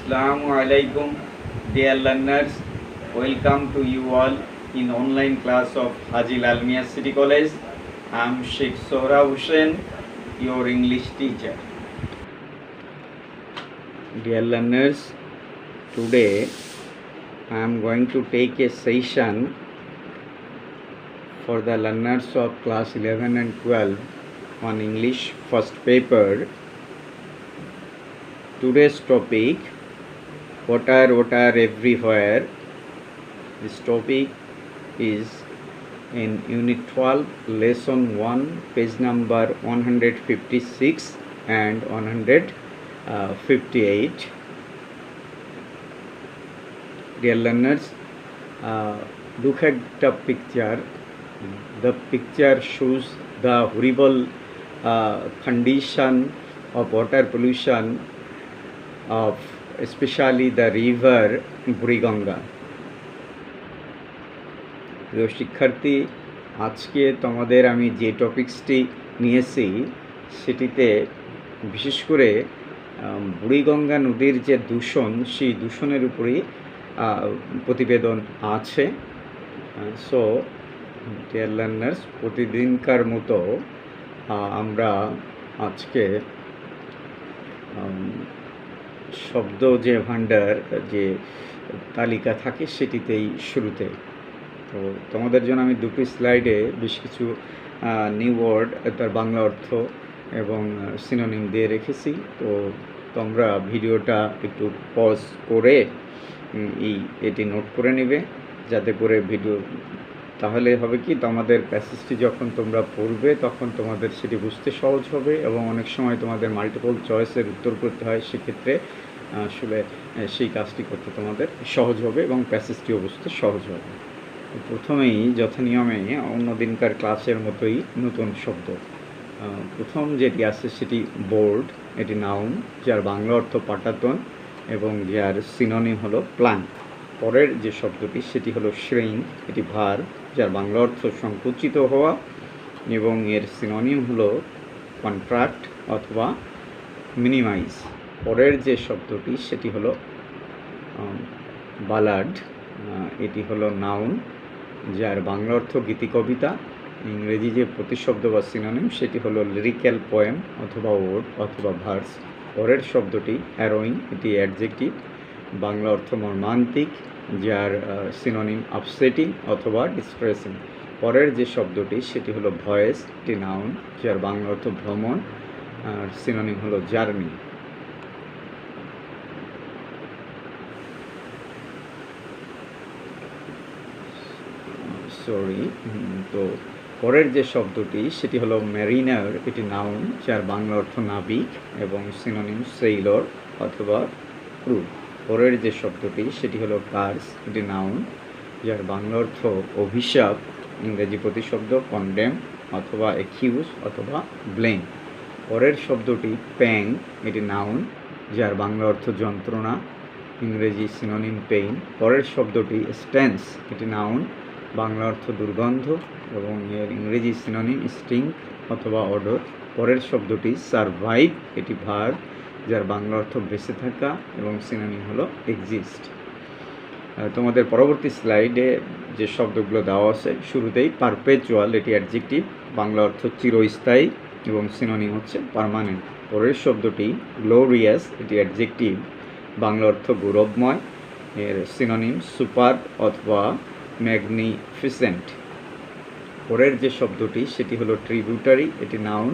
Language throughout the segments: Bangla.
Assalamu alaikum, dear learners. Welcome to you all in online class of Haji Lalmia City College. I am Sheikh Sohra Hussain, your English teacher. Dear learners, today I am going to take a session for the learners of class 11 and 12 on English first paper. Today's topic, water everywhere. This topic is in Unit 12, Lesson 1, page number 156 and 158. Dear learners, look at the picture. The picture shows the horrible condition of water pollution of especially the river Buriganga. প্রিয় শিক্ষার্থী, আজকে তোমাদের আমি যে টপিক্সটি নিয়েছি সেটিতে বিশেষ করে বুড়িগঙ্গা নদীর যে দূষণ, সেই দূষণের উপরেই প্রতিবেদন আছে। সো ডিয়ার লার্নার্স, প্রতিদিনকার মতো আমরা আজকে শব্দ যে ভাণ্ডার যে তালিকা থাকে সেটিতেই শুরুতে। তো তোমাদের জন্য আমি দুটি স্লাইডে বেশ কিছু নিউ ওয়ার্ড, তার বাংলা অর্থ এবং সিনোনিম দিয়ে রেখেছি। তো তোমরা ভিডিওটা একটু পজ করে এটি নোট করে নেবে, যাতে করে ভিডিও, তাহলে হবে কি তোমাদের প্যাসেজটি যখন তোমরা পড়বে তখন তোমাদের সেটি বুঝতে সহজ হবে, এবং অনেক সময় তোমাদের মাল্টিপল চয়েসের উত্তর করতে হয়, সেক্ষেত্রে আসলে সেই কাজটি করতে তোমাদের সহজ হবে এবং প্যাসেজটিও বুঝতে সহজ হবে। প্রথমেই যথানিয়মে অন্যদিনকার ক্লাসের মতোই নতুন শব্দ। প্রথম যেটি আছে সেটি বোর্ড, এটি নাউন, যার বাংলা অর্থ পাটাতন এবং যার সিনোনিম হলো প্ল্যান্ট। পরের যে শব্দটি সেটি হলো শ্রিঙ্ক, এটি ভার্ব, যার বাংলা অর্থ সংকুচিত হওয়া এবং এর সিনোনিম হলো কন্ট্রাক্ট অথবা মিনিমাইজ। পরের যে শব্দটি সেটি হলো বালাড, এটি হলো নাউন, যার বাংলা অর্থ গীতিকবিতা। ইংরেজি যে প্রতিশব্দ বা সিনোনিম সেটি হলো লিরিক্যাল পোয়েম অথবা ওড অথবা ভার্স। পরের শব্দটি হ্যারোইং, এটি অ্যাডজেক্টিভ, বাংলা অর্থ মর্মান্তিক, যার সিনোনিম আপসেটিং অথবা ডিস্ট্রেসিং। পরের যে শব্দটি সেটি হলো ভয়েস, এটি নাউন, যার বাংলা অর্থ ভ্রমণ, আর সিনোনিম হলো জার্নি। তো পরের যে শব্দটি সেটি হলো ম্যারিনার, এটি নাউন, যার বাংলা অর্থ নাবিক এবং সিনোনিম সেইলর অথবা ক্রু। পরের যে শব্দটি সেটি হলো কার্স, এটি নাউন, যার বাংলা অর্থ অভিশাপ, ইংরেজি প্রতিশব্দ কন্ডেম অথবা অ্যাকিউজ অথবা ব্লেম। পরের শব্দটি প্যাং, এটি নাউন, যার বাংলা অর্থ যন্ত্রণা, ইংরেজি সিনোনিম পেইন। পরের শব্দটি স্ট্যান্স, এটি নাউন, বাংলা অর্থ দুর্গন্ধ এবং এর ইংরেজি সিনোনিম স্টিং অথবা অডর। পরের শব্দটি সারভাইভ, এটি ভার্ব, যার বাংলা অর্থ বেঁচে থাকা এবং সিনোনিম হলো এক্সিস্ট। তোমাদের পরবর্তী স্লাইডে যে শব্দগুলো দেওয়া আছে, শুরুতেই পারপেচুয়াল, এটি অ্যাডজেক্টিভ, বাংলা অর্থ চিরস্থায়ী এবং সিনোনিম হচ্ছে পার্মানেন্ট। পরের শব্দটি গ্লোরিয়াস, এটি অ্যাডজেক্টিভ, বাংলা অর্থ গৌরবময়, এর সিনোনিম সুপার অথবা ম্যাগনিফিসেন্ট। পরের যে শব্দটি সেটি হলো ট্রিবিউটারি, এটি নাউন,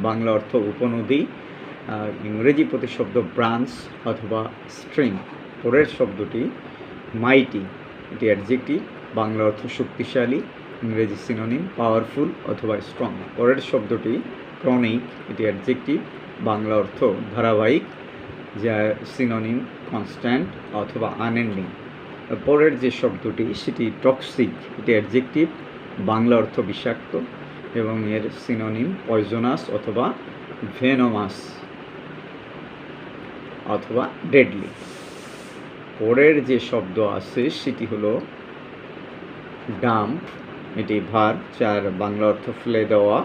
বাংলা অর্থ উপনদী, ইংরেজি প্রতিশব্দ ব্রাঞ্চ অথবা স্ট্রিম। পরের শব্দটি মাইটি, এটি অ্যাডজেক্টিভ, বাংলা অর্থ শক্তিশালী, ইংরেজি সিনোনিম পাওয়ারফুল অথবা স্ট্রং। পরের শব্দটি ক্রনিক, এটি অ্যাডজেক্টিভ, বাংলা অর্থ ধারাবাহিক, যার সিনোনিম কনস্ট্যান্ট অথবা আনএন্ডিং। পরের যে শব্দটি সেটি টক্সিক, এটি অ্যাডজেক্টিভ, বাংলা অর্থ বিষাক্ত এবং এর সিনোনিম পয়জনাস অথবা ভেনোমাস অথবা ডেডলি। পরের যে শব্দ আছে সেটি হলো ডাম্প, এটি ভার্ব, যার বাংলা অর্থ ফেলে দেওয়া,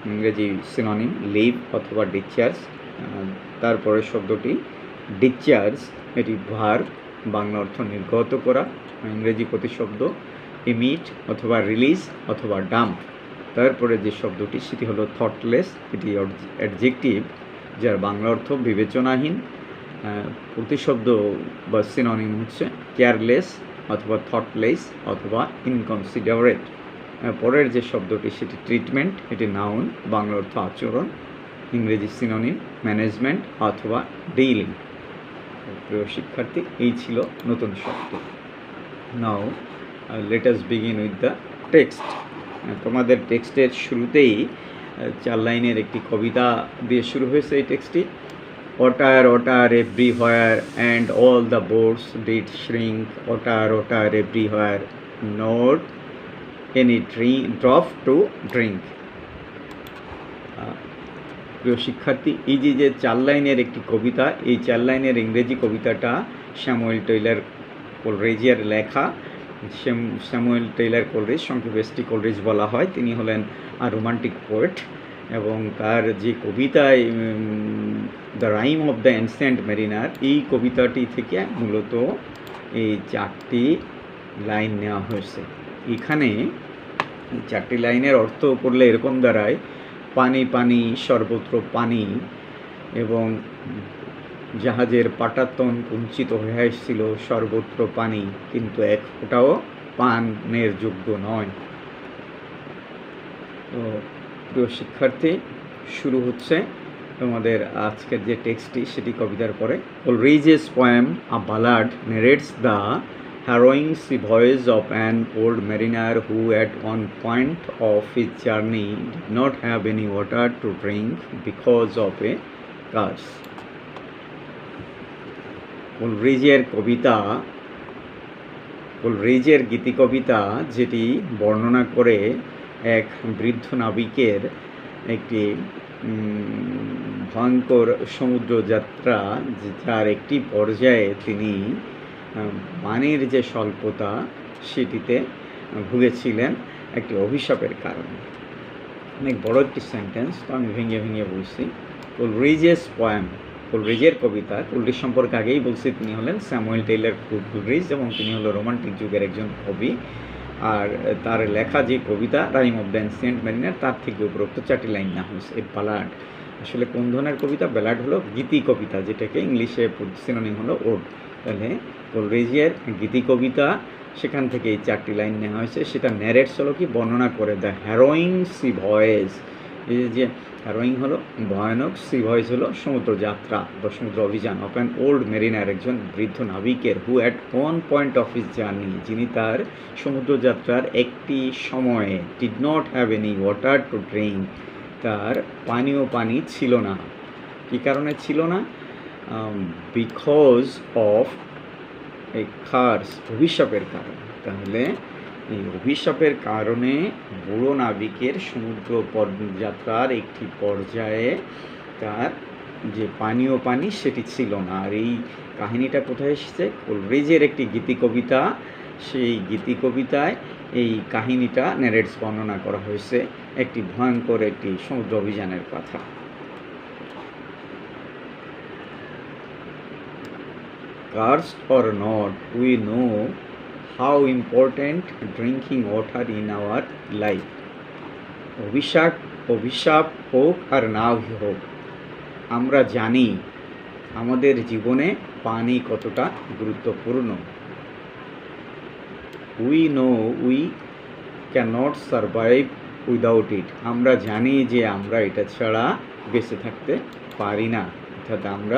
ইংরেজি সিনোনিম লিভ অথবা ডিসচার্জ। তারপরের শব্দটি ডিসচার্জ এটি ভার্ব, বাংলা অর্থ নির্গত করা, ইংরেজি প্রতিশব্দ ইমিট অথবা রিলিজ অথবা ডাম্প। তারপরে যে শব্দটি সেটি হলো থটলেস, এটি অ্যাডজেক্টিভ যার বাংলা অর্থ বিবেচনাহীন। প্রতিশব্দ বা সিনোনিম হচ্ছে কেয়ারলেস অথবা থটলেস অথবা ইনকনসিডারেট। পরের যে শব্দটি সেটি ট্রিটমেন্ট, এটি নাউন, বাংলা অর্থ আচরণ, ইংরেজি সিনোনিম ম্যানেজমেন্ট অথবা ডিলিং। প্রিয় শিক্ষার্থী, এই ছিল নতুন শব্দ। Now let us begin with the text. তোমাদের টেক্সটের শুরুতেই 4 লাইনের একটি কবিতা দিয়ে শুরু হয়েছে এই টেক্সটটি। Otter, otter everywhere, and all the boats did shrink. Otter, otter everywhere, not any drop to drink. প্রিয় শিক্ষার্থী, এই যে 4 লাইনের একটি কবিতা, এই 4 লাইনের ইংরেজি কবিতাটা স্যামুয়েল টেইলর কোলরিজের লেখা। স্যামুয়েল টেইলর কোলরিজ, সংক্ষেপে এসটি কোলরিজ বলা হয়। তিনি হলেন রোমান্টিক পোয়েট এবং তার যে কবিতায় the rime of the ancient mariner, এই কবিতাটি থেকে মূলত এই 4টি লাইন নেওয়া হয়েছে। এখানে 4টি লাইনের অর্থ করলে এরকম দাঁড়ায়: পানি পানি সর্বত্র পানি, এবং জাহাজের পাটাতন কুঞ্চিত হয়ে আসছিল, সর্বত্র পানি, কিন্তু এক ফোঁটাও পানের যোগ্য নয়। তো প্রিয় শিক্ষার্থী, শুরু হচ্ছে তোমাদের আজকের যে টেক্সটটি সেটি কবিতার পরে। Coleridge's poem a ballad narrates the harrowing sea voyage of an old mariner who at one point of his journey did not have any water to drink because of a curse. কোলরিজের গীতিকবিতা, যেটি বর্ণনা করে এক বৃদ্ধ নাবিকের একটি ভয়ঙ্কর সমুদ্র যাত্রা, যার একটি পর্যায়ে তিনি পানির যে স্বল্পতা সেটিতে ভুগেছিলেন একটি অভিশাপের কারণে। অনেক বড় একটি সেন্টেন্স, তো আমি ভেঙে ভেঙে বলছি। কোলরিজেস পোয়েম, কোলরিজের কবিতা। কোলরিজ সম্পর্কে আগেই বলছি, তিনি হলেন স্যামুয়েল টেইলর কোলরিজ এবং তিনি হলো রোমান্টিক যুগের একজন কবি। আর তার লেখা যে কবিতা rime of the ancient mariner, তার থেকে উপরোক্ত 4টি লাইন না হয়েছে। এই বালাড আসলে কোন ধরনের কবিতা? ব্যালাড হলো গীতি কবিতা, যেটাকে ইংলিশে সিনোনিম হলো ওড। তাহলে কোলরিজের গীতি কবিতা, সেখান থেকে এই 4টি লাইন নেওয়া হয়েছে। সেটা ন্যারেটস হলো কি, বর্ণনা করে, দ্য হ্যারোয়িং সি ভয়েজ। এই যে হ্যারোয়িং হলো ভয়ানক, সি ভয়েজ হলো সমুদ্র যাত্রা বা সমুদ্র অভিযান, অফ অ্যান ওল্ড মেরিনার, একজন বৃদ্ধ নাবিকের, who at one point of his journey, যিনি তার সমুদ্র যাত্রার একটি সময়ে did not have any water to drink, তার পানি ছিল না। কী কারণে ছিল না? বিকজ অফ এ কার্স, অভিশাপের কারণে। তাহলে এই অভিশাপের কারণে বুড়ো নাবিকের সমুদ্র যাত্রার একটি পর্যায়ে তার যে পানি সেটি ছিল না। আর এই কাহিনীটা কোথায় এসেছে? কোলরিজের একটি গীতি কবিতা। সেই গীতি কবিতায় এই কাহিনীটা ন্যারেটস বর্ণনা করা হয়েছে, একটি ভয়ঙ্কর একটি সমুদ্র অভিযানের কথা। Cursed or not, we know how important drinking water in our life. অভিশাপ হোক আর না হোক, আমরা জানি আমাদের জীবনে পানি কতটা গুরুত্বপূর্ণ। We know we cannot survive without it. আমরা জানি যে আমরা এটা ছাড়া বেঁচে থাকতে পারি না। অর্থাৎ আমরা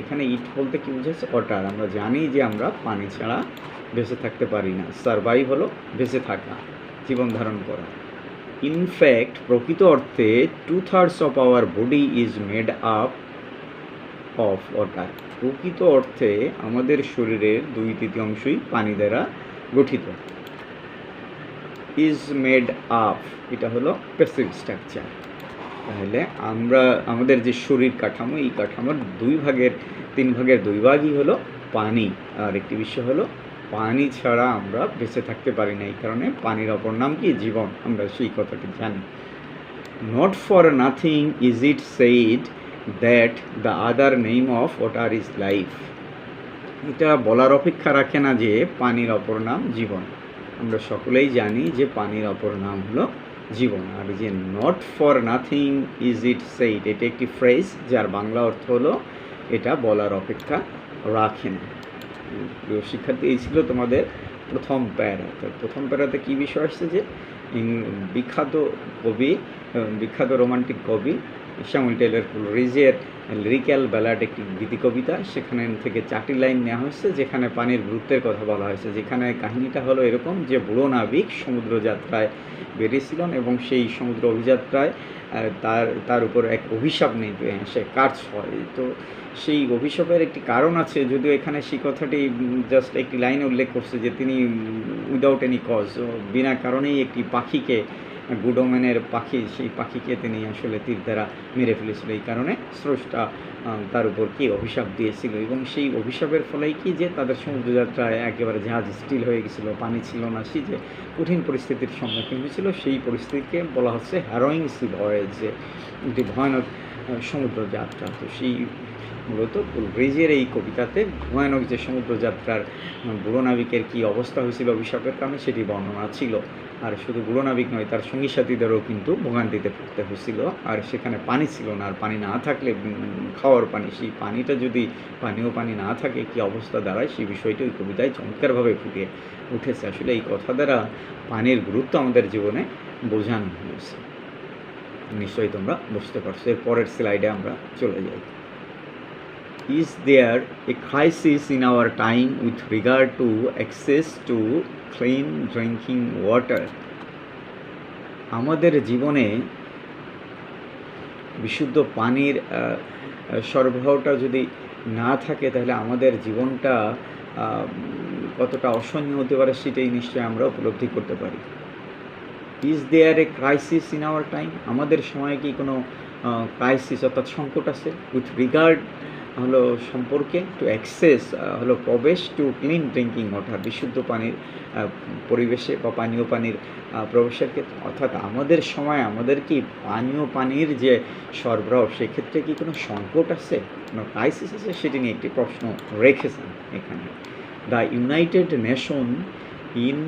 এখানে ইট বলতে কী বুঝেছে? ওয়াটার। আমরা জানি যে আমরা পানি ছাড়া বেঁচে থাকতে পারি না। সারভাইভ হলো বেঁচে থাকা, জীবন ধারণ করা। ইনফ্যাক্ট, প্রকৃত অর্থে 2/3 of our body is made up of water. প্রকৃত অর্থে আমাদের শরীরের 2/3 পানি দ্বারা গঠিত। ইজ মেড আপ, এটা হলো প্যাসিভ স্ট্রাকচার। তাহলে আমাদের যে শরীর কাঠামো, এই কাঠামোর 3/2 ভাগই হলো পানি। আর একটি বিষয় হলো পানি ছাড়া আমরা বেঁচে থাকতে পারি না। এই কারণে পানির অপর নাম কি? জীবন। আমরা সেই কথাটি জানি। Not for nothing is it said that the other name of water is life. এটা বলার অপেক্ষা রাখে না যে পানির অপর নাম জীবন। আমরা সকলেই জানি যে পানির অপর নাম হলো জীবন। আর যে not for nothing is it said, এটা একটি ফ্রেজ যার বাংলা অর্থ হলো এটা বলার অপেক্ষা রাখে না। প্রিয় শিক্ষার্থী, এই ছিল তোমাদের প্রথম প্যারা। তো প্রথম প্যারাতে কী বিষয় আসছে যে বিখ্যাত রোমান্টিক কবি স্যামুয়েল টেলর কোলরিজের লিরিক্যাল ব্যালাড একটি গীতি কবিতা, সেখানে থেকে 4টি লাইন নেওয়া হয়েছে যেখানে পানির গুরুত্বের কথা বলা হয়েছে। যেখানে কাহিনীটা হলো এরকম যে বুড়ো নাবিক সমুদ্র যাত্রায় বেরিয়েছিলেন এবং সেই সমুদ্র অভিযাত্রায় তার উপর এক অভিশাপ নেমে সে কাজ হয়। তো সেই অভিশাপের একটি কারণ আছে, যদিও এখানে সেই কথাটি জাস্ট একটি লাইনে উল্লেখ করছে যে তিনি উইদাউট এনি কজ, বিনা কারণেই একটি পাখিকে, গুড ওমেনের পাখি, সেই পাখিকে তিনি আসলে তীর দ্বারা মেরে ফেলেছিল। এই কারণে স্রষ্টা তার উপর কি অভিশাপ দিয়েছিল এবং সেই অভিশাপের ফলেই কি যে তাদের সমুদ্রযাত্রায় একেবারে জাহাজ স্টিল হয়ে গেছিলো, পানি ছিল না, সেই যে কঠিন পরিস্থিতির সম্মুখীন হয়েছিল সেই পরিস্থিতিকে বলা হচ্ছে হ্যারোয়িং সি ভয়েজ, যে একটি ভয়ানক সমুদ্রযাত্রা। তো সেই মূলত কোলরিজের এই কবিতাতে ভয়ানক যে সমুদ্রযাত্রার বুড়ো নাবিকের কী অবস্থা হয়েছিল অভিশাপের কারণে সেটি বর্ণনা ছিল। আর শুধু বুড়ো নাবিক নয়, তার সঙ্গী সাথীদেরও কিন্তু ভোগান্তিতে পড়তে হয়েছিল। আর সেখানে পানি ছিল না, আর পানি না থাকলে খাওয়ার পানি, সেই পানিটা যদি পানীয় পানি না থাকে কী অবস্থা দাঁড়ায় সেই বিষয়টি ওই কবিতায় চমৎকারভাবে ফুটে উঠেছে। আসলে এই কথা দ্বারা পানির গুরুত্ব আমাদের জীবনে বোঝানো হয়েছে, নিশ্চয়ই তোমরা বুঝতে পারছো। এর পরের স্লাইডে আমরা চলে যাই। Is there a crisis in our time with regard to access to clean drinking water? আমাদের জীবনে বিশুদ্ধ পানির সরবরাহটা যদি না থাকে তাহলে আমাদের জীবনটা কতটা অসহনীয় হতে পারে সেটাই নিশ্চয়ই আমরা উপলব্ধি করতে পারি। Is there a crisis in our time? আমাদের সময়ে কি কোনো ক্রাইসিস অর্থাৎ সংকট আছে? উইথ রিগার্ড হলো সম্পর্কে, টু অ্যাক্সেস হলো প্রবেশ, টু ক্লিন ড্রিঙ্কিং ওয়াটার বিশুদ্ধ পানির পরিবেশে বা পানীয় পানির প্রবেশের ক্ষেত্রে, অর্থাৎ আমাদের সময় আমাদের কি পানীয় পানির যে সরবরাহ সেক্ষেত্রে কি কোনো সংকট আছে, কোনো ক্রাইসিস আছে, সেটি নিয়ে একটি প্রশ্ন রেখেছেন এখানে। The United nation in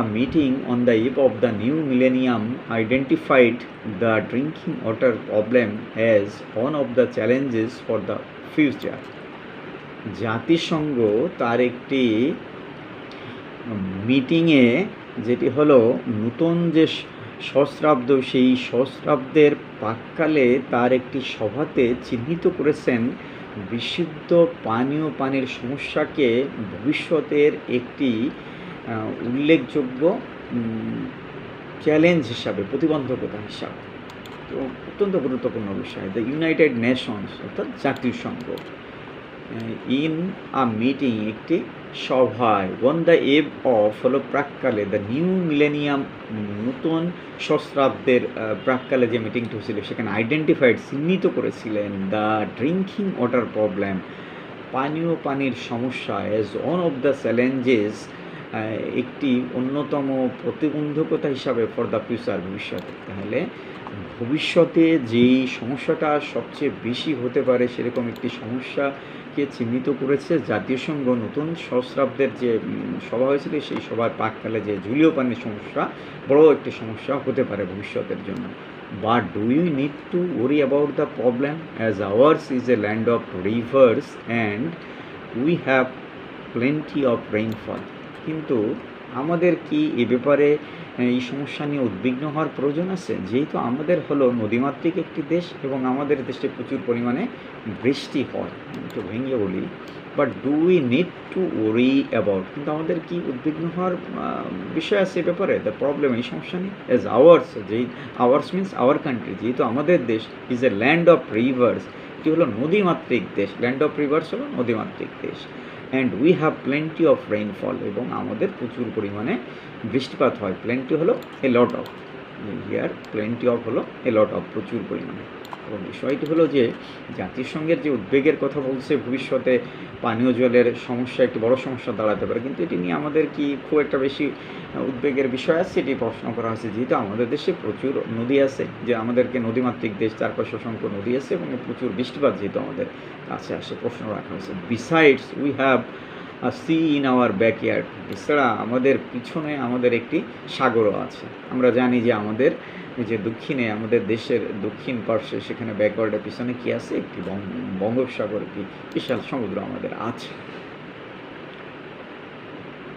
a meeting on the eve of the new millennium identified the drinking water problem as one of the challenges for the future. জাতিসংঘ তার একটি মিটিংয়ে, যেটি হলো নতুন যে সহস্রাব্দ, সেই সহস্রাব্দের প্রাক্কালে তার একটি সভাতে চিহ্নিত করেছেন বিশুদ্ধ পানীয় পানির সমস্যাকে ভবিষ্যতের একটি উল্লেখযোগ্য চ্যালেঞ্জ হিসাবে, প্রতিবন্ধকতা হিসাবে। তো অত্যন্ত গুরুত্বপূর্ণ বিষয়। দ্য ইউনাইটেড নেশনস অর্থাৎ জাতিসংঘ ইন আ মিটিং একটি সভায়, অন দ্য এভ অফ হলো প্রাক্কালে, দ্য নিউ মিলেনিয়াম নতুন সহস্রাব্দের প্রাক্কালে যে মিটিংটি হয়েছিল সেখানে আইডেন্টিফাইড চিহ্নিত করেছিলেন দ্য ড্রিঙ্কিং ওয়াটার প্রবলেম পানীয় পানির সমস্যা as one of the challenges একটি অন্যতম প্রতিবন্ধকতা হিসাবে ফর দ্য ফিউচার ভবিষ্যতে। তাহলে ভবিষ্যতে যেই সমস্যাটা সবচেয়ে বেশি হতে পারে সেরকম একটি সমস্যাকে চিহ্নিত করেছে জাতিসংঘ নতুন সহস্রাব্দের যে সভা হয়েছিল সেই সভার প্রাক্কালে, যে জলীয় পানির সমস্যা বড় একটি সমস্যা হতে পারে ভবিষ্যতের জন্য। But do you need to worry about the problem as ours is a land of rivers and we have plenty of rainfall? কিন্তু আমাদের কি এ ব্যাপারে এই সমস্যা নিয়ে উদ্বিগ্ন হওয়ার প্রয়োজন আছে? যেহেতু আমাদের হলো নদীমাতৃক একটি দেশ এবং আমাদের দেশে প্রচুর পরিমাণে বৃষ্টি হয়, একটু ভেঙে বলি, but do we need to worry about? কিন্তু আমাদের কি উদ্বিগ্ন হওয়ার বিষয় আছে এ ব্যাপারে? দ্য প্রবলেম, এই সমস্যা নিয়ে, অ্যাজ আওয়ার্স, যেই আওয়ার্স মিনস আওয়ার কান্ট্রি, যেহেতু আমাদের দেশ is a land of rivers, এটি হলো নদীমাতৃক দেশ, ল্যান্ড অফ রিভার্স হলো নদীমাতৃক দেশ, and we have plenty of rainfall, এবং আমাদের প্রচুর পরিমাণে বৃষ্টিপাত হয়। প্লেন্টি হলো a lot of, here plenty of হলো এ লট অফ, প্রচুর পরিমাণে। এবং বিষয়টি হলো যে জাতিসংঘের যে উদ্বেগের কথা বলছে ভবিষ্যতে পানীয় জলের সমস্যা একটি বড় সমস্যা দাঁড়াতে পারে, কিন্তু এটি নিয়ে আমাদের কি খুব একটা বেশি উদ্বেগের বিষয় আছে? এটি প্রশ্ন করা হয়েছে। যেহেতু আমাদের দেশে প্রচুর নদী আছে, যে আমাদেরকে নদীমাতৃক দেশ, চারপাশে অসংখ্য নদী আছে এবং প্রচুর বৃষ্টিপাত যেহেতু আমাদের কাছে আসে, প্রশ্ন রাখা হয়েছে। Besides we have sea in our backyard, এছাড়া আমাদের পিছনে আমাদের একটি সাগরও আছে। আমরা জানি যে আমাদের যে দক্ষিণে, আমাদের দেশের দক্ষিণ পার্শ্বে, সেখানে ব্যাকওয়ার্ডের পিছনে কি আছে? একটি বঙ্গোপসাগর, একটি বিশাল সমুদ্র আমাদের আছে।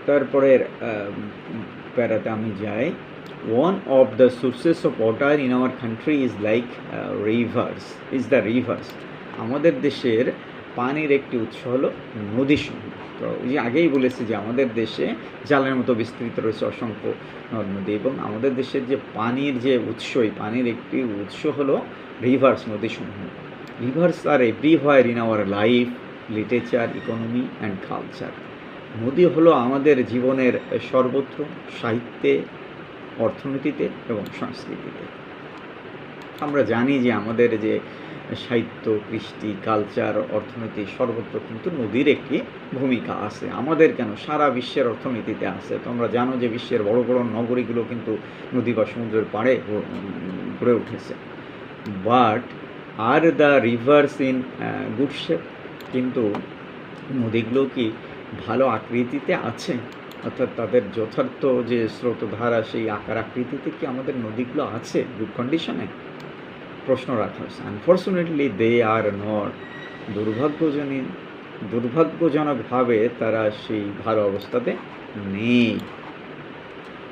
তারপরের প্যারাতে আমি যাই। One of the sources of water in our country is like rivers. আমাদের দেশের পানির একটি উৎস হলো নদীসমূহ। তো ওই যে আগেই বলেছি যে আমাদের দেশে জালের মতো বিস্তৃত রয়েছে অসংখ্য নদী, এবং আমাদের দেশের যে পানির যে উৎস, এই পানির একটি উৎস হলো রিভার্স, নদীসমূহ। Rivers are everywhere in our life, literature, economy and culture. নদী হলো আমাদের জীবনের সর্বত্র, সাহিত্যে, অর্থনীতিতে এবং সংস্কৃতিতে। আমরা জানি যে আমাদের যে সাহিত্য, কৃষ্টি, কালচার, অর্থনীতি, সর্বত্র কিন্তু নদীর একটি ভূমিকা আছে। আমাদের কেন, সারা বিশ্বের অর্থনীতিতে আছে। তোমরা জানো যে বিশ্বের বড় বড় নগরীগুলো কিন্তু নদী বা সমুদ্রের পাড়ে গড়ে উঠেছে। But are the rivers in good shape, কিন্তু নদীগুলো কি ভালো আকৃতিতে আছে? অর্থাৎ তাদের যথার্থ যে স্রোতধারা, সেই আকার আকৃতিতে কি আমাদের নদীগুলো আছে গুড কন্ডিশনে? প্রশ্ন রাখা হয়েছে। আনফর্চুনেটলি দে আর নট, দুর্ভাগ্যজনকভাবে তারা সেই ভালো অবস্থাতে নেই।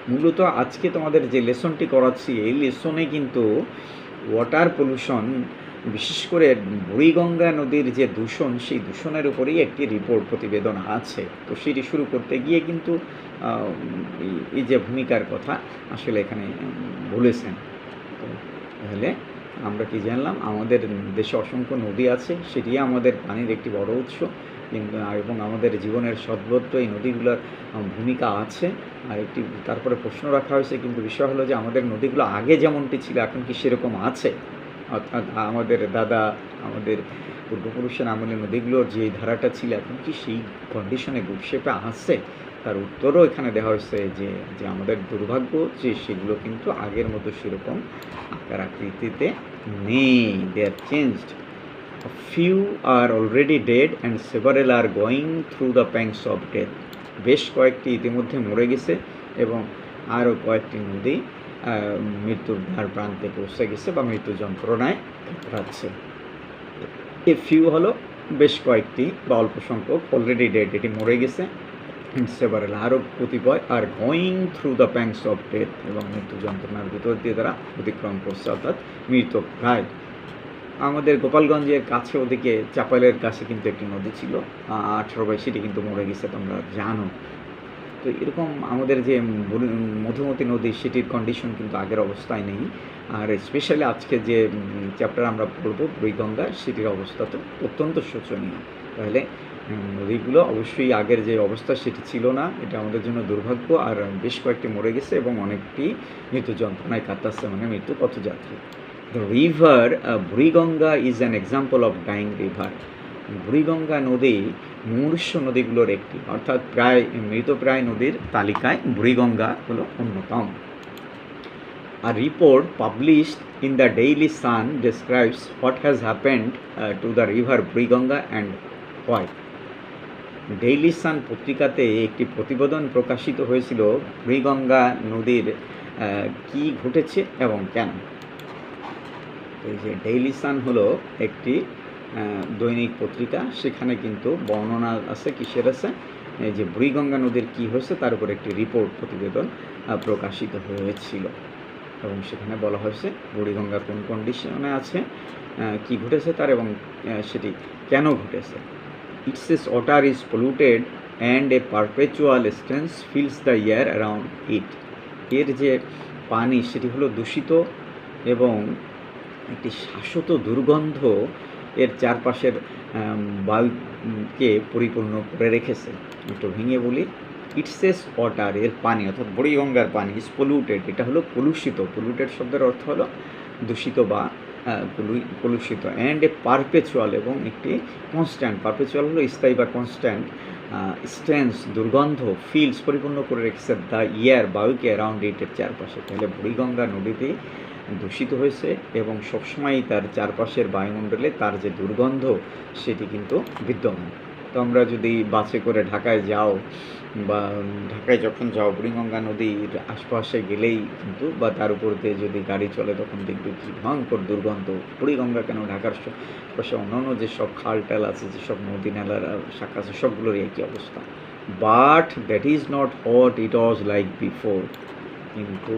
মূলত আজকে তোমাদের যে লেসনটি করাচ্ছি, এই লেসনে কিন্তু ওয়াটার পলিউশন, বিশেষ করে বুড়িগঙ্গা নদীর যে দূষণ, সেই দূষণের উপরেই একটি রিপোর্ট, প্রতিবেদন আছে। তো সেটি শুরু করতে গিয়ে কিন্তু এই যে ভূমিকার কথা আসলে এখানে বলেছেন। তাহলে আমরা কি জানলাম? আমাদের দেশে অসংখ্য নদী আছে, সেটি আমাদের পানির একটি বড় উৎস, কিন্তু এবং আমাদের জীবনের সর্বত্র এই নদীগুলোর ভূমিকা আছে। আর একটি তারপরে প্রশ্ন রাখা হয়েছে, কিন্তু বিষয় হলো যে আমাদের নদীগুলো আগে যেমনটি ছিল এখন কি সেরকম আছে? অর্থাৎ আমাদের দাদা, আমাদের পূর্বপুরুষের আমলে নদীগুলোর যে ধারাটা ছিল এখন কি সেই কন্ডিশনে গুড শেপে আসছে? তার উত্তরও এখানে দেওয়া হয়েছে যে আমাদের দুর্ভাগ্য যে সেগুলো কিন্তু আগের মতো সেরকম আকার আকৃতিতে নেই। They are changed. Few are already dead and several are going through the pangs of death. বেশ কয়েকটি ইতিমধ্যে মরে গেছে এবং আরও কয়েকটি নদী মৃত্যুর ধার প্রান্তে পৌঁছে গেছে বা মৃত্যু যন্ত্রণায় কাতরাচ্ছে। এ ফিউ হলো বেশ কয়েকটি বা অল্প সংখ্যক, অলরেডি ডেড এটি মরে গেছে, সেভারেল আরও কতিপয়, আর going through the pangs of death এবং মৃত্যু যন্ত্রণার ভিতর দিয়ে তারা অতিক্রম করছে, অর্থাৎ মৃতপ্রায়। আমাদের গোপালগঞ্জের কাছে, ওদিকে চাপাইলের কাছে কিন্তু একটি নদী ছিল 18 সেটি কিন্তু মরে গেছে, তোমরা জানো। তো এরকম আমাদের যে মধুমতি নদী, সেটির কন্ডিশন কিন্তু আগের অবস্থায় নেই। আর স্পেশালি আজকে যে চ্যাপ্টার আমরা পড়ব বুড়িগঙ্গা, সেটির অবস্থা তো অত্যন্ত শোচনীয়। তাহলে নদীগুলো অবশ্যই আগের যে অবস্থা সেটি ছিল না, এটা আমাদের জন্য দুর্ভাগ্য। আর বেশ কয়েকটি মরে গেছে এবং অনেকটি মৃত্যু যন্ত্রণায় কাটাচ্ছে, মানে মৃত্যু পথযাত্রী। The river Buriganga is an example of dying river. Buriganga নদী মুমূর্ষু নদীগুলোর একটি, অর্থাৎ প্রায় মৃতপ্রায় নদীর তালিকায় বুড়িগঙ্গা হলো অন্যতম। A report published in the Daily Sun describes what has happened to the river Buriganga and why. Daily Sun পত্রিকাতে একটি প্রতিবেদন প্রকাশিত হয়েছিল বুড়িগঙ্গা নদীর কি ঘটেছে এবং কেন। এই যে ডেইলি সান হলো একটি দৈনিক পত্রিকা, সেখানে কিন্তু বর্ণনা আছে, কিসের আছে? এই যে বুড়িগঙ্গা নদীর কী হয়েছে তার উপর একটি রিপোর্ট, প্রতিবেদন প্রকাশিত হয়েছিল এবং সেখানে বলা হয়েছে বুড়িগঙ্গা কোন কন্ডিশনে আছে, কি ঘটেছে তার, এবং সেটি কেন ঘটেছে। It says water is polluted and a perpetual stench fills the air around it. এর যে পানি সেটি হলো দূষিত এবং একটি শাশ্বত দুর্গন্ধ এর চারপাশের বায়ুকে পরিপূর্ণ করে রেখেছে। একটু ভেঙে বলি। ইট সেস ওয়াটার, এর পানি অর্থাৎ বুড়িগঙ্গার পানি ইজ পলিউটেড, এটা হলো কলুষিত। পলিউটেড শব্দের অর্থ হলো দূষিত বা কলুষিত, অ্যান্ড এ পারপেচুয়াল, এবং একটি কনস্ট্যান্ট, পারপেচুয়াল হলো স্থায়ী বা কনস্ট্যান্ট, স্টেন্স দুর্গন্ধ ফিল্ডস পরিপূর্ণ করে রেখেছে দ্য ইয়ার বায়ুকে অ্যারাউন্ড ইটের চারপাশে। তাহলে বুড়িগঙ্গা নদীতে দূষিত হয়েছে এবং সবসময়ই তার চারপাশের বায়ুমণ্ডলে তার যে দুর্গন্ধ সেটি কিন্তু বিদ্যমান। তো আমরা যদি বাসে করে ঢাকায় যাও বা ঢাকায় যখন যাও, বুড়িগঙ্গা নদীর আশপাশে গেলেই কিন্তু বা তার উপর দিয়ে যদি গাড়ি চলে তখন দেখবে কি ভয়ঙ্কর দুর্গন্ধ। বুড়িগঙ্গা কেন, ঢাকার পাশে অন্যান্য যেসব খাল টাল আছে, যেসব নদী নালার শাখা আছে, সবগুলোরই একই অবস্থা। But that is not what it was like before, কিন্তু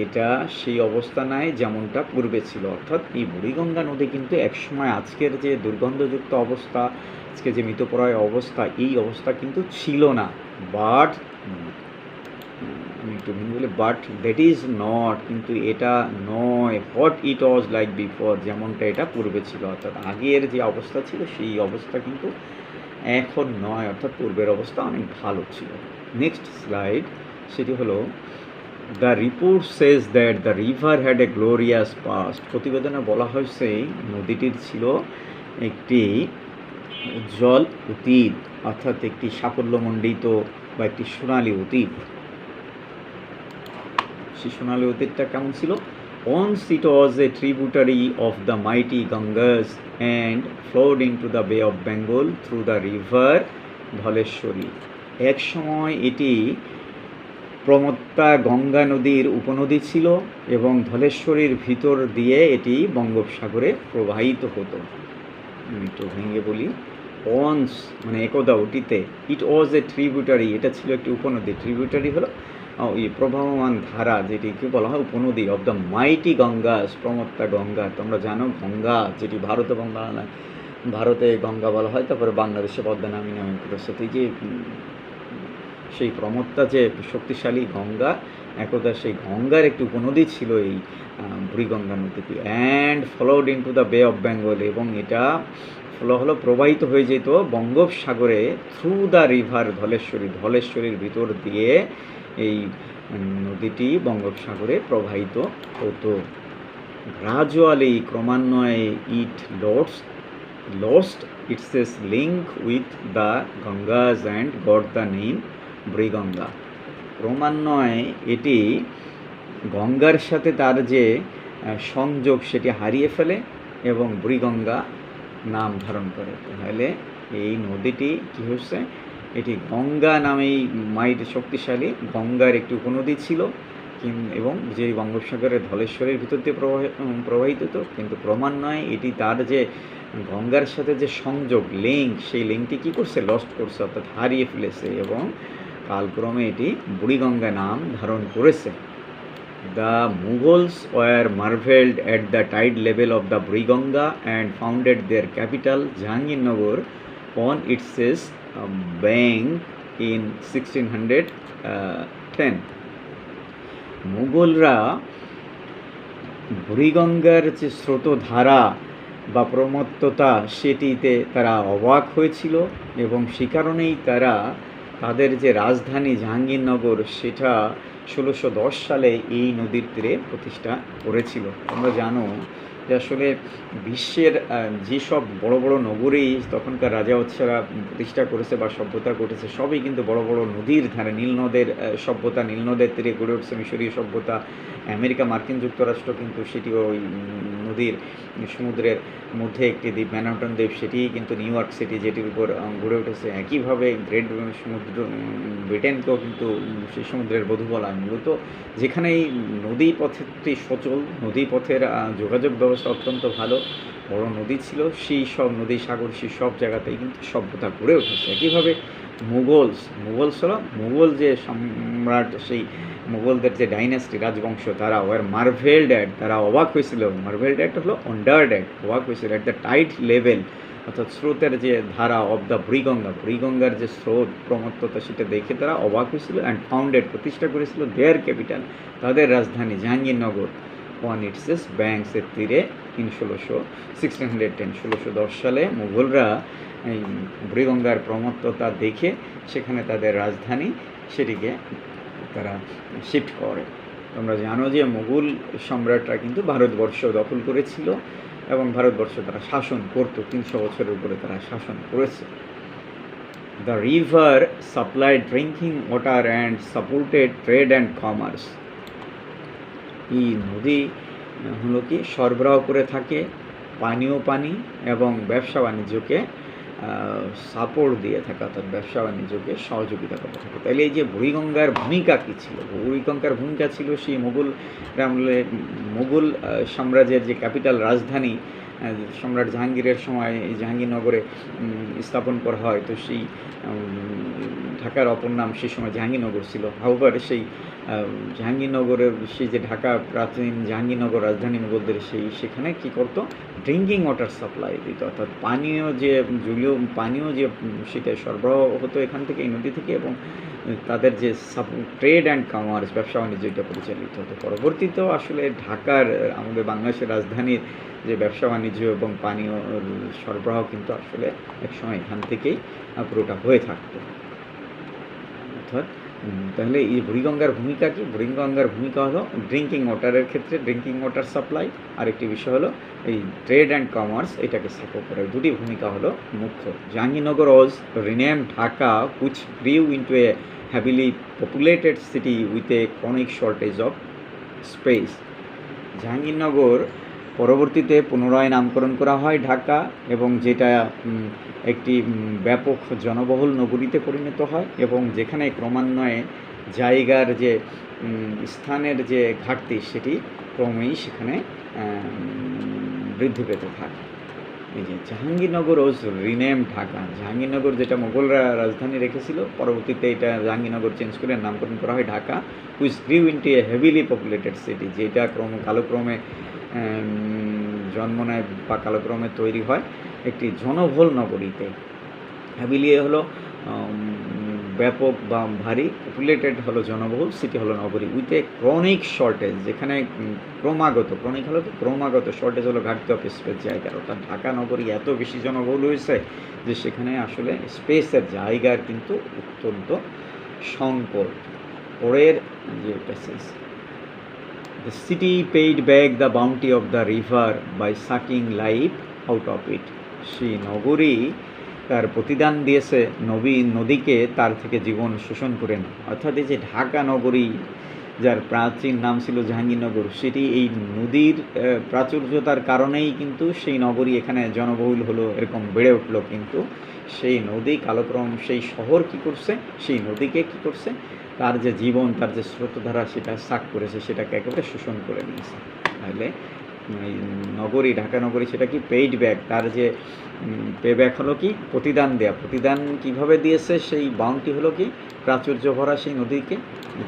এটা সেই অবস্থা নাই যেমনটা পূর্বে ছিল। অর্থাৎ এই বুড়িগঙ্গা নদী কিন্তু একসময় আজকের যে দুর্গন্ধযুক্ত অবস্থা, আজকে যে মৃতপ্রায় অবস্থা, এই অবস্থা কিন্তু ছিল না। বাট আমি একটু বলি, বাট দ্যাট ইজ নট, কিন্তু এটা নয়, what it was like before, যেমনটা এটা পূর্বে ছিল। অর্থাৎ আগের যে অবস্থা ছিল সেই অবস্থা কিন্তু এখন নয়, অর্থাৎ পূর্বের অবস্থা অনেক ভালো ছিল। নেক্সট স্লাইড, সেটি হলো the report says that the river had a glorious past. প্রতিবেদনে বলা হয়েছে নদীটির ছিল একটি উজ্জ্বল অতীত, অর্থাৎ একটি সাফল্যমণ্ডিত বা একটি সোনালী অতীত। সেই সোনালী অতীতটা কেমন ছিল? Once it was a tributary of the mighty Ganges and flowed into the Bay of Bengal through the river Dhaleshwari. এক সময় এটি প্রমত্তা গঙ্গা নদীর উপনদী ছিল এবং ধলেশ্বরীর ভিতর দিয়ে এটি বঙ্গোপসাগরে প্রবাহিত হতো। আমি একটু ভেঙে বলি। ওয়ান্স মানে একদা, অতীতে, ইট ওয়াজ এ ট্রিবিউটারি, এটা ছিল একটি উপনদী। ট্রিবিউটারি হলো ওই প্রবাহমান ধারা, যেটিকে বলা হয় উপনদী, of the mighty Ganges, প্রমত্তা Ganga. তোমরা জানো গঙ্গা যেটি ভারত এবং ভারতে গঙ্গা বলা হয়, তারপরে বাংলাদেশে পদ্মা নামে নামাঙ্কিত। সেটি যে সেই প্রমত্তা যে শক্তিশালী গঙ্গা, একদা সেই গঙ্গার একটি উপনদী ছিল এই বুড়িগঙ্গা নদীটি। অ্যান্ড ফলোড ইনটু দ্য বে অফ বেঙ্গল, এবং এটা হলো প্রবাহিত হয়ে যেত বঙ্গোপসাগরে থ্রু দ্য রিভার ধলেশ্বরী, ধলেশ্বরীর ভিতর দিয়ে এই নদীটি বঙ্গোপসাগরে প্রবাহিত হতো। গ্রাজুয়ালি, ক্রমান্বয়ে, ইট lost its link with the Gangas and got the name Buriganga. ক্রমান্বয়ে এটি গঙ্গার সাথে তার যে সংযোগ সেটি হারিয়ে ফেলে এবং বুড়িগঙ্গা নাম ধারণ করে। তাহলে এই নদীটি কী হচ্ছে, এটি গঙ্গা নামেই মাইট শক্তিশালী গঙ্গার একটি উপনদী ছিল এবং যে বঙ্গোপসাগরের ধলেশ্বরের ভিতর দিয়ে প্রবাহিত হতো, কিন্তু ক্রমান্বয়ে এটি তার যে গঙ্গার সাথে যে সংযোগ লিঙ্ক, সেই লিঙ্কটি কী করছে, লস্ট করছে, অর্থাৎ হারিয়ে ফেলেছে এবং কালক্রমে এটি বুড়িগঙ্গা নাম ধারণ করেছে। The Mughals were marvelled at the tide level of the Buriganga and founded their capital Jahangirnagar on its bank in 1610। মুঘলরা বুড়িগঙ্গার যে স্রোতধারা বা প্রমত্ততা সেটিতে তারা অবাক হয়েছিল এবং সে কারণেই তারা তাদের যে রাজধানী জাহাঙ্গীরনগর সেটা 1610 সালে এই নদীর তীরে প্রতিষ্ঠা করেছিল। তোমরা জানো যে আসলে বিশ্বের যেসব বড় বড় নগরেই তখনকার রাজা হচ্ছেরা প্রতিষ্ঠা করেছে বা সভ্যতা ঘটেছে, সবই কিন্তু বড় বড় নদীর ধারে, নীলনদের সভ্যতা, নীলনদের তীরে গড়ে উঠছে মিশরীয় সভ্যতা। আমেরিকা, মার্কিন যুক্তরাষ্ট্র কিন্তু সেটিও ওই নদীর সমুদ্রের মধ্যে একটি দ্বীপ, ম্যানহাটন দ্বীপ, সেটি কিন্তু নিউ ইয়র্ক সিটি, যেটির উপর গড়ে উঠেছে। একইভাবে গ্রেট সমুদ্র ব্রিটেনকেও কিন্তু সেই সমুদ্রের বধূ বলা হয়। মূলত যেখানেই নদী পথেরটি সচল, নদী পথের যোগাযোগ ব্যবস্থা অত্যন্ত ভালো, বড় নদী ছিল, সেই সব নদী, সাগর, সেই সব জায়গাতেই কিন্তু সভ্যতা গড়ে উঠেছে। একইভাবে মুঘলস হলো মুঘল যে সম্রাট, সেই মুঘলদের যে ডাইনাস্টি, রাজবংশ, তারা ওয়ার মার্ভেলড অ্যাট, তারা অবাক হয়েছিল। মার্ভেলড অ্যাট হলো ওয়ান্ডার্ড অ্যাট, অবাক হয়েছিল, অ্যাট দ্য টাইড লেভেল, অর্থাৎ স্রোতের যে ধারা অফ দ্য বুড়িগঙ্গার যে স্রোত প্রমত্ততা সেটা দেখে তারা অবাক হয়েছিল। অ্যান্ড ফাউন্ডেড, প্রতিষ্ঠা করেছিল দেয়ার ক্যাপিটাল, তাদের রাজধানী জাহাঙ্গীরনগর, অন ইটস ব্যাঙ্কসের তীরে ইন 1610 সালে মুঘলরা এই বুড়িগঙ্গার প্রমত্ততা দেখে সেখানে তাদের রাজধানী সেটিকে তারা শিফট করে। তোমরা জানো যে মুঘল সম্রাটরা কিন্তু ভারতবর্ষ দখল করেছিল এবং ভারতবর্ষ তারা শাসন করতো, 300 বছরের উপরে তারা শাসন করেছে। The river supplied drinking water and supported trade and commerce. এই নদী হলো কি সরবরাহ করে থাকে পানীয় পানি এবং ব্যবসা বাণিজ্যকে সাপোর্ট দিয়ে থাকে, অর্থাৎ ব্যবসা বাণিজ্যকে সহযোগিতা করে থাকে। তাইলে এই যে বুড়িগঙ্গার ভূমিকা কী ছিল? বুড়িগঙ্গার ভূমিকা ছিল সেই মুঘল সাম্রাজ্যের যে ক্যাপিটাল রাজধানী সম্রাট জাহাঙ্গীরের সময় জাহাঙ্গীরনগরে স্থাপন করা হয়। তো সেই ঢাকার অপর নাম সেই সময় জাহাঙ্গীরনগর ছিল। হাউবার সেই জাহাঙ্গীরনগরের সেই যে ঢাকা প্রাচীন জাহাঙ্গীরনগর রাজধানী মুঘলদের সেখানে কী করতো? ড্রিঙ্কিং ওয়াটার সাপ্লাই দিত, অর্থাৎ জলীয় পানীয় যে সেটা সরবরাহ হতো এখান থেকে, এই নদী থেকে, এবং তাদের যে ট্রেড অ্যান্ড কমার্স ব্যবসা বাণিজ্য এটা পরিচালিত হতো। পরবর্তীতেও আসলে ঢাকার আমাদের বাংলাদেশের রাজধানীর যে ব্যবসা বাণিজ্য এবং পানীয় সরবরাহ কিন্তু আসলে একসময় এখান থেকেই পুরোটা হয়ে থাকতো। অর্থাৎ তাহলে এই বুড়িগঙ্গার ভূমিকা কি? বুড়িগঙ্গার ভূমিকা হলো ড্রিঙ্কিং ওয়াটারের ক্ষেত্রে ড্রিঙ্কিং ওয়াটার সাপ্লাই, আরেকটি বিষয় হলো এই ট্রেড অ্যান্ড কমার্স এটাকে সাপোর্ট করে। দুটি ভূমিকা হলো মুখ্য। Jahangirnagar was renamed Dhaka which grew into a heavily populated city with a chronic shortage of space. Jahangirnagar পরবর্তীতে পুনরায় নামকরণ করা হয় ঢাকা, এবং যেটা একটি ব্যাপক জনবহুল নগরীতে পরিণত হয়, এবং যেখানে ক্রমান্বয়ে জায়গার যে স্থানের যে ঘাটতি সেটি ক্রমেই সেখানে বৃদ্ধি পেতে থাকে। এই যে জাহাঙ্গীরনগর ওজ রিনেম ঢাকা, জাহাঙ্গীরনগর যেটা মোগলরা রাজধানী রেখেছিল, পরবর্তীতে এটা জাহাঙ্গীরনগর চেঞ্জ করে নামকরণ করা হয় Dhaka, which grew into A heavily populated city, যেটা কালক্রমে জন্ম নেয় বা কালক্রমে তৈরি হয় একটি জনবহুল নগরীতে। হেভিলি হলো ব্যাপক বা ভারী, পপুলেটেড হলো জনবহুল, সিটি হলো নগরী, উইথ এ ক্রনিক শর্টেজ, যেখানে ক্রমাগত শর্টেজ হলো ঘাটতি অফ স্পেস, জায়গার। অর্থাৎ ঢাকা নগরী এত বেশি জনবহুল হয়েছে যে সেখানে আসলে স্পেসের জায়গার কিন্তু অত্যন্ত সংকট। পরের যে passage, the city paid back the bounty of the river by sucking life out of it. সেই নগরী তার প্রতিদান দিয়েছে নদীকে তার থেকে জীবন শোষণ করে নেয়। অর্থাৎ এই যে ঢাকা নগরী, যার প্রাচীন নাম ছিল জাহাঙ্গীরনগর, সেটি এই নদীর প্রাচুর্যতার কারণেই কিন্তু সেই নগরী এখানে জনবহুল হলো, এরকম বেড়ে উঠলো। কিন্তু সেই নদী কালক্রম সেই শহর কী করছে? সেই নদীকে কী করছে? তার যে জীবন, তার যে স্রোতধারা সেটা সাক করেছে, সেটাকে একেবারে শোষণ করে নিয়েছে। তাহলে এই নগরী, ঢাকা নগরী, সেটা কি পেইড ব্যাক, তার যে পে ব্যাক হলো কি প্রতিদান দেয়া। প্রতিদান কিভাবে দিয়েছে? সেই বাউন্টি হলো কি প্রাচুর্য ভরা সেই নদীকে,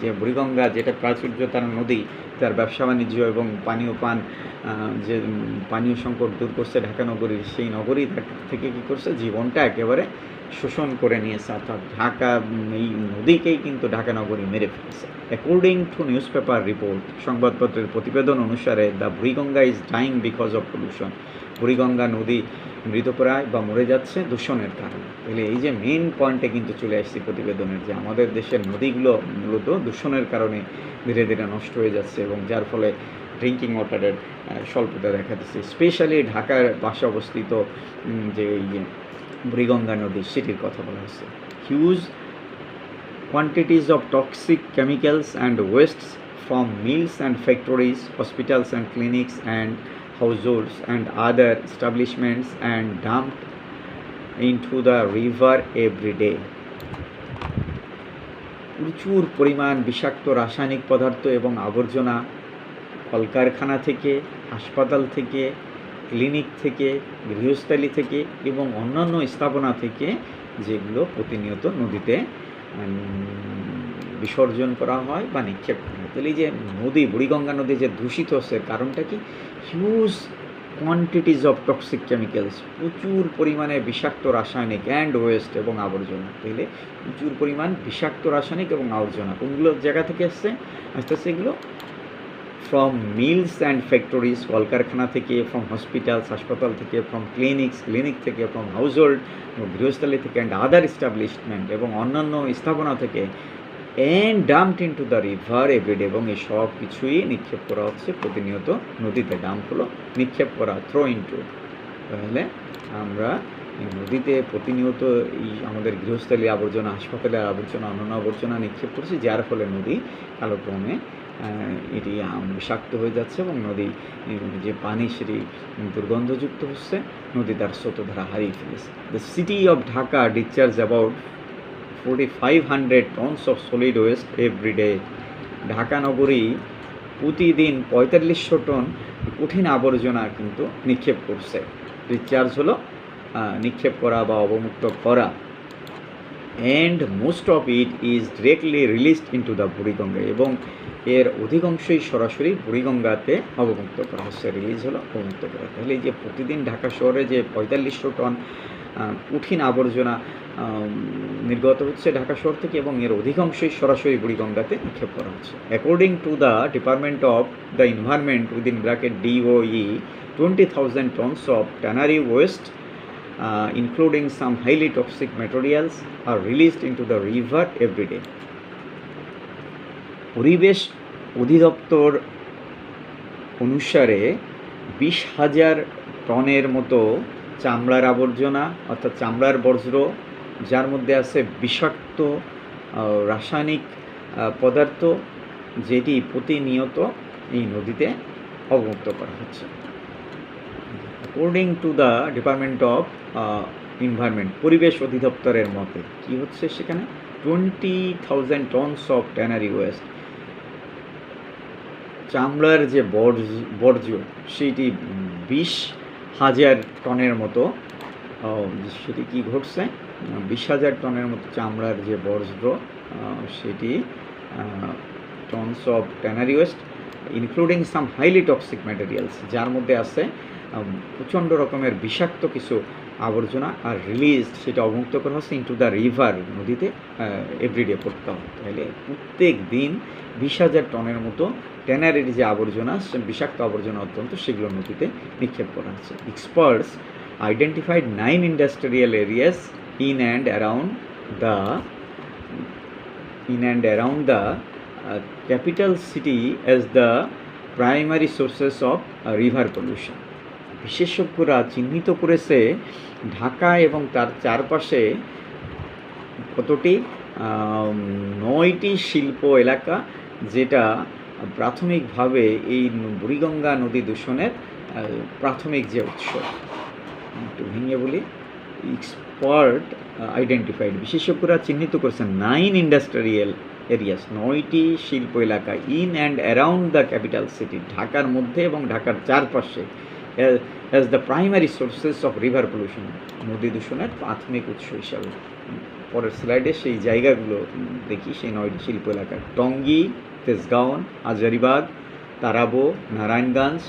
যে বুড়িগঙ্গা যেটা প্রাচুর্যতার নদী, তার ব্যবসা বাণিজ্য এবং যে পানীয় সংকট দূর করছে ঢাকা নগরীর, সেই নগরী থেকে কী করছে? জীবনটা একেবারে শোষণ করে নিয়েছে। অর্থাৎ এই নদীকেই কিন্তু ঢাকা নগরী মেরে ফেলেছে। According to news paper report, সংবাদপত্রের প্রতিবেদন অনুসারে, the Buriganga is dyeing because of pollution. Buriganga নদী মৃতপ্রায় বা মরে যাচ্ছে দূষণের কারণে। তাহলে এই যে মেন পয়েন্টে কিন্তু চলে আসছে প্রতিবেদনের, যে আমাদের দেশের নদীগুলো মূলত দূষণের কারণে ধীরে ধীরে নষ্ট হয়ে যাচ্ছে, এবং যার ফলে ড্রিঙ্কিং ওয়াটারের স্বল্পতা দেখা দিচ্ছে। স্পেশালি ঢাকার পাশে অবস্থিত যে এই বুড়িগঙ্গা নদী, সেটির কথা বলা হচ্ছে। Huge quantities of toxic chemicals and wastes from mills and factories, hospitals and clinics and households and other establishments and dumped into the river every day. প্রচুর পরিমাণ বিষাক্ত রাসায়নিক পদার্থ এবং আবর্জনা কলকারখানা থেকে, হাসপাতাল থেকে, ক্লিনিক থেকে, গৃহস্থালী থেকে এবং অন্যান্য স্থাপনা থেকে, যেগুলো প্রতিনিয়ত নদীতে বিসর্জন করা হয় বা নিক্ষেপ করা হয়। তাহলে এই যে নদী, বুড়িগঙ্গা নদী যে দূষিত হচ্ছে, কারণটা কি? Huge quantities of toxic chemicals, প্রচুর পরিমাণে বিষাক্ত রাসায়নিক, অ্যান্ড ওয়েস্ট এবং আবর্জনা। তাহলে প্রচুর পরিমাণ বিষাক্ত রাসায়নিক এবং আবর্জনা কোনগুলো জায়গা থেকে আসছে? আস্তে আস্তে এগুলো ফ্রম মিলস অ্যান্ড ফ্যাক্টরিজ, কলকারখানা থেকে, ফ্রম হসপিটালস, হাসপাতাল থেকে, ফ্রম ক্লিনিক থেকে, ফ্রম হাউস হোল্ড, গৃহস্থালী থেকে, অ্যান্ড আদার এস্টাবলিশমেন্ট, এবং অন্যান্য স্থাপনা থেকে, and dumped into the river everyday, এবং এই সব কিছুই নিক্ষেপ করা হচ্ছে প্রতিনিয়ত নদীতে। ডাম্প হলো নিক্ষেপ করা, থ্রো ইনটু। তাহলে আমরা এই নদীতে প্রতিনিয়ত এই আমাদের গৃহস্থালী আবর্জনা, হাসপাতালের আবর্জনা, অন্যান্য আবর্জনা নিক্ষেপ করছি, যার ফলে নদী কালক্রমে এটি বিষাক্ত হয়ে যাচ্ছে এবং নদী যে পানি সেটি দুর্গন্ধযুক্ত হচ্ছে, নদী তার স্রোতধারা হারিয়ে ফেলেছে। The city of Dhaka discharge about 4500 tons of solid waste every day. Dhaka নগরী প্রতিদিন 4500 টন কঠিন আবর্জনা কিন্তু নিক্ষেপ করছে। ডিসচার্জ হলো নিক্ষেপ করা বা অবমুক্ত করা। And most of it is directly released into the Buriganga, এবং এর অধিকাংশই সরাসরি বুড়িগঙ্গাতে অবমুক্ত করা হচ্ছে। রিলিজ হলো অবমুক্ত করা। তাহলে এই যে প্রতিদিন ঢাকা শহরে যে 4500 টন কঠিন আবর্জনা নির্গত হচ্ছে ঢাকা শহর থেকে, এবং এর অধিকাংশই সরাসরি বুড়িগঙ্গাতে নিক্ষেপ করা হচ্ছে। According to the department of the environment within bracket DOE, 20,000 tons of tannery waste including some highly toxic materials are released into the river every day. পরিবেশ অধিদপ্তর অনুসারে 20,000 টনের মতো চামড়ার আবর্জনা, অর্থাৎ চামড়ার বর্জ্য, যার মধ্যে আছে বিষাক্ত রাসায়নিক পদার্থ, যেটি প্রতিনিয়ত এই নদীতে অবমুক্ত করা হচ্ছে। According to the department of environment, পরিবেশ অধিদপ্তরের মতে কি হচ্ছে সেখানে, 20,000 tons অফ ট্যানারি ওয়েস্ট, চামড়ার যে বর্জ্য সেটি 20,000 টনের মতো, সেটি কি ঘটছে, 20,000 টনের মতো চামড়ার যে বর্জ্য সেটি tonnes of tannery West including some highly toxic materials, যার মধ্যে আছে প্রচণ্ড রকমের বিষাক্ত কিছু আবর্জনা, আর রিলিজড সেটা অবমুক্ত করা হচ্ছে ইনটু দ্য রিভার, নদীতে এভরিডে পড়তে হবে। তাহলে প্রত্যেক দিন 20,000 টনের মতো ট্যানারির যে আবর্জনা, বিষাক্ত আবর্জনা অত্যন্ত, সেগুলো নদীতে নিক্ষেপ করা হচ্ছে। Experts identified 9 industrial areas in and around the capital city as the primary sources of river pollution. বিশেষজ্ঞরা চিহ্নিত করেছে ঢাকা এবং তার চারপাশে কতটি 9টি শিল্প এলাকা, যেটা প্রাথমিকভাবে এই বুড়িগঙ্গা নদী দূষণের প্রাথমিক যে উৎস। একটু ভেঙে বলি, এক্সপার্ট আইডেন্টিফাইড, বিশেষজ্ঞরা চিহ্নিত করেছেন 9 ইন্ডাস্ট্রিয়াল এরিয়াস, 9টি শিল্প এলাকা, in and around the capital city, ঢাকার মধ্যে এবং ঢাকার চারপাশে, as the primary sources of river pollution, নদী দূষণের প্রাথমিক উৎস হিসাবে। পরের স্লাইডে সেই জায়গাগুলো দেখি, সেই 9টি শিল্প এলাকা: Tongi, Tejgaon, Hazaribagh, Tarabo, Narayanganj,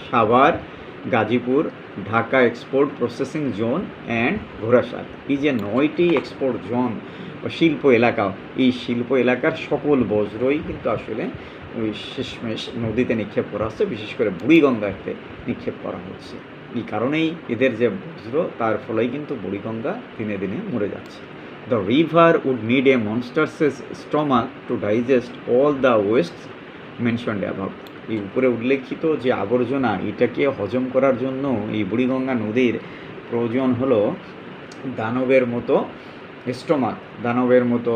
Savar, Gazipur, Dhaka export processing zone and Ghorashal. এই যে 9টি এক্সপোর্ট জোন বা শিল্প এলাকা, এই শিল্প এলাকার সকল বজ্রই কিন্তু আসলে ওই শেষমেশ নদীতে নিক্ষেপ করা হচ্ছে, বিশেষ করে বুড়িগঙ্গাতে নিক্ষেপ করা হচ্ছে। এই কারণেই এদের যে বজ্র, তার ফলেই কিন্তু বুড়িগঙ্গা দিনে দিনে মরে যাচ্ছে। The river would need a monster's stomach to digest all the waste mentioned above. এই উপরে উল্লেখিত যে আবর্জনা, এটাকে হজম করার জন্য এই বুড়িগঙ্গা নদীর প্রয়োজন হলো দানবের মতো স্টমাক, দানবের মতো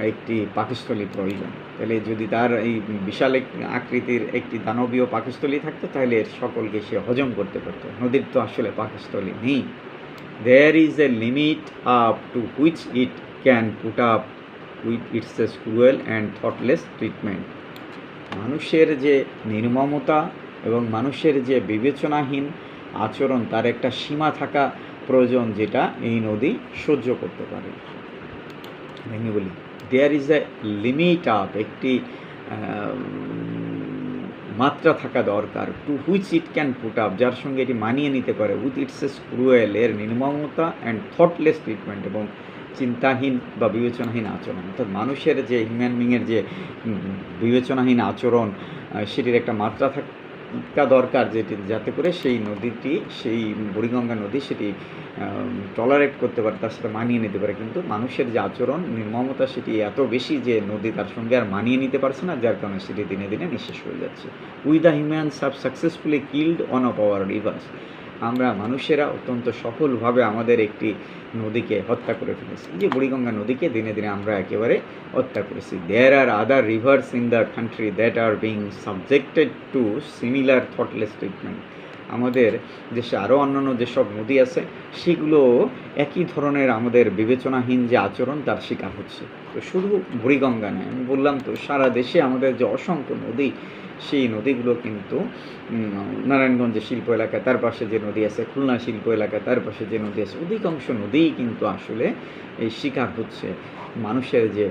একটি পাকস্থলী প্রয়োজন। তাহলে যদি তার এই বিশাল আকৃতির একটি দানবীয় পাকস্থলী থাকতো, তাহলে এর সকলকে সে হজম করতে পারত। নদীর তো আসলে পাকস্থলী নেই। There is a limit up to which it can put up with it's a cruel and thoughtless treatment. মানুষের যে নির্মমতা এবং মানুষের যে বিবেচনাহীন আচরণ, তার একটা সীমা থাকা প্রয়োজন, যেটা এই নদী সহ্য করতে পারে। ভেঙে বলি, there is a limit up, একটি মাত্রা থাকা দরকার, to which it can put up, যার সঙ্গে এটি মানিয়ে নিতে পারে, উইথ ইটস ক্রুয়েল, এর নির্মমতা, অ্যান্ড থটলেস ট্রিটমেন্ট, এবং চিন্তাহীন বা বিবেচনাহীন আচরণ। অর্থাৎ মানুষের যে হিউম্যান বিংয়ের যে বিবেচনাহীন আচরণ, সেটির একটা মাত্রা দরকার যেটি, যাতে করে সেই নদীটি, সেই বুড়িগঙ্গা নদী সেটি টলারেট করতে পারে, তার সাথে মানিয়ে নিতে পারে। কিন্তু মানুষের যে আচরণ, নির্মমতা সেটি এত বেশি যে নদী তার সঙ্গে আর মানিয়ে নিতে পারছে না, যার কারণে সেটি দিনে দিনে নিঃশেষ হয়ে যাচ্ছে। We the humans have successfully killed one of our rivers. আমরা মানুষেরা অত্যন্ত সফলভাবে আমাদের একটি নদীকে হত্যা করে ফেলেছি, যে বুড়িগঙ্গা নদীকে দিনে দিনে আমরা একেবারে হত্যা করেছি। There are other rivers in the country that are being subjected to similar thoughtless treatment. আমাদের দেশে আরও অন্যান্য যেসব নদী আছে সেগুলো একই ধরনের আমাদের বিবেচনাহীন যে আচরণ তার শিকার হচ্ছে। তো শুধু বুড়িগঙ্গা নয়, আমি বললাম তো সারা দেশে আমাদের যে অসংখ্য নদী, সেই নদীগুলো কিন্তু নারায়ণগঞ্জের শিল্প এলাকায় তার পাশে যে নদী আছে, খুলনা শিল্প এলাকায় তার পাশে যে নদী আছে, অধিকাংশ নদীই কিন্তু আসলে এই শিকার হচ্ছে মানুষের যে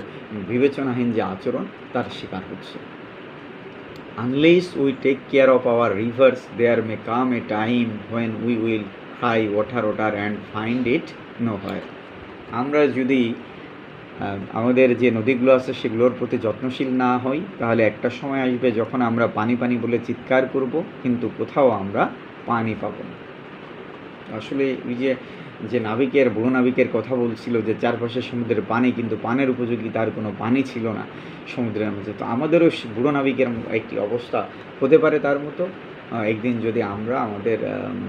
বিবেচনাহীন যে আচরণ তার শিকার হচ্ছে। Unless we take care of our rivers, there may come a time when we will cry water water and find it nowhere. আমরা যদি আমাদের যে নদীগুলো আছে সেগুলোর প্রতি যত্নশীল না হই, তাহলে একটা সময় আসবে যখন আমরা পানি পানি বলে চিৎকার করব, কিন্তু কোথাও আমরা পানি পাবো না। আসলে ওই যে নাবিকের, বুড়ো নাবিকের কথা বলছিল যে চারপাশে সমুদ্রের পানি, কিন্তু পানের উপযোগী তার কোনো পানি ছিল না সমুদ্রের মধ্যে। তো আমাদেরও বুড়ো নাবিকের একটি অবস্থা হতে পারে তার মতো একদিন, যদি আমরা আমাদের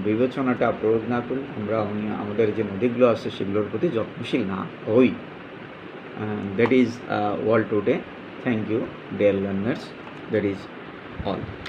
বিবেচনাটা প্রয়োগ না করি, আমরা আমাদের যে নদীগুলো আছে সেগুলোর প্রতি যত্নশীল না হই। That is all today. Thank you, dear learners. That is all.